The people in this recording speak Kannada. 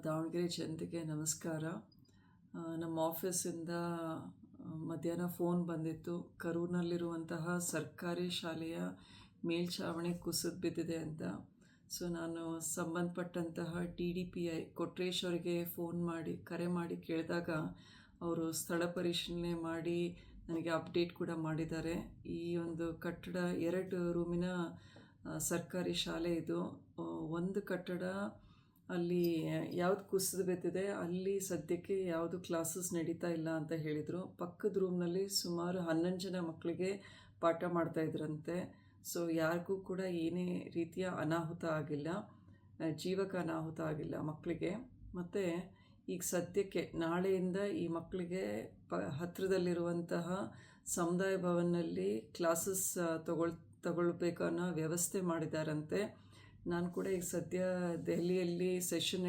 ದಾವಣಗೆರೆ ಜನತೆಗೆ ನಮಸ್ಕಾರ. ನಮ್ಮ ಆಫೀಸಿಂದ ಮಧ್ಯಾಹ್ನ ಫೋನ್ ಬಂದಿತ್ತು. ಕರೂರಿನಲ್ಲಿರುವಂತಹ ಸರ್ಕಾರಿ ಶಾಲೆಯ ಮೇಲ್ಛಾವಣಿ ಕುಸಿದು ಬಿದ್ದಿದೆ ಅಂತ. ಸೊ ನಾನು ಸಂಬಂಧಪಟ್ಟಂತಹ DDPI ಕೊಟ್ರೇಶ್ ಅವರಿಗೆ ಕರೆ ಮಾಡಿ ಕೇಳಿದಾಗ ಅವರು ಸ್ಥಳ ಪರಿಶೀಲನೆ ಮಾಡಿ ನನಗೆ ಅಪ್ಡೇಟ್ ಕೂಡ ಮಾಡಿದ್ದಾರೆ. ಈ ಒಂದು ಕಟ್ಟಡ 2 ರೂಮಿನ ಸರ್ಕಾರಿ ಶಾಲೆ ಇದು. ಒಂದು ಕಟ್ಟಡ ಅಲ್ಲಿ ಯಾವುದು ಕುಸಿದು ಬಿದ್ದಿದೆ, ಅಲ್ಲಿ ಸದ್ಯಕ್ಕೆ ಯಾವುದು ಕ್ಲಾಸಸ್ ನಡೀತಾ ಇಲ್ಲ ಅಂತ ಹೇಳಿದರು. ಪಕ್ಕದ ರೂಮ್ನಲ್ಲಿ ಸುಮಾರು 11 ಜನ ಮಕ್ಕಳಿಗೆ ಪಾಠ ಮಾಡ್ತಾಯಿದ್ರಂತೆ. ಸೊ ಯಾರಿಗೂ ಕೂಡ ಏನೇ ರೀತಿಯ ಅನಾಹುತ ಆಗಿಲ್ಲ, ಜೀವಕ ಅನಾಹುತ ಆಗಿಲ್ಲ ಮಕ್ಕಳಿಗೆ. ಮತ್ತು ಈಗ ಸದ್ಯಕ್ಕೆ ನಾಳೆಯಿಂದ ಈ ಮಕ್ಕಳಿಗೆ ಹತ್ತಿರದಲ್ಲಿರುವಂತಹ ಸಮುದಾಯ ಭವನದಲ್ಲಿ ಕ್ಲಾಸಸ್ ತಗೊಳ್ಬೇಕು ಅನ್ನೋ ವ್ಯವಸ್ಥೆ ಮಾಡಿದ್ದಾರಂತೆ. ನಾನು ಕೂಡ ಈಗ ಸದ್ಯ ದೆಹಲಿಯಲ್ಲಿ ಸೆಷನ್